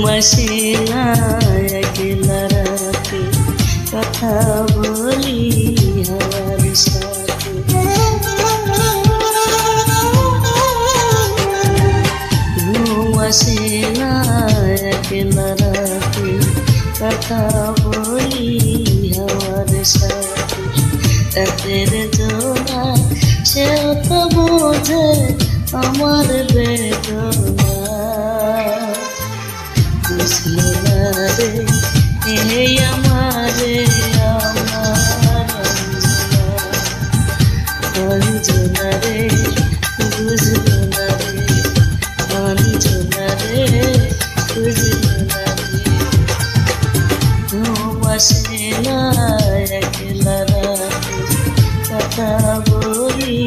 আসে না একলা রাতে কথা বলি হাওয়ার সাথে ঘুম আসে না একলা রাতে কথা বলি হাওয়ার সাথে রাতের জোড়া সেও তো বোঝে আমার বেদনা বুঝলো না রে এই আমারে আমার অঞ্জনা রে বুঝলো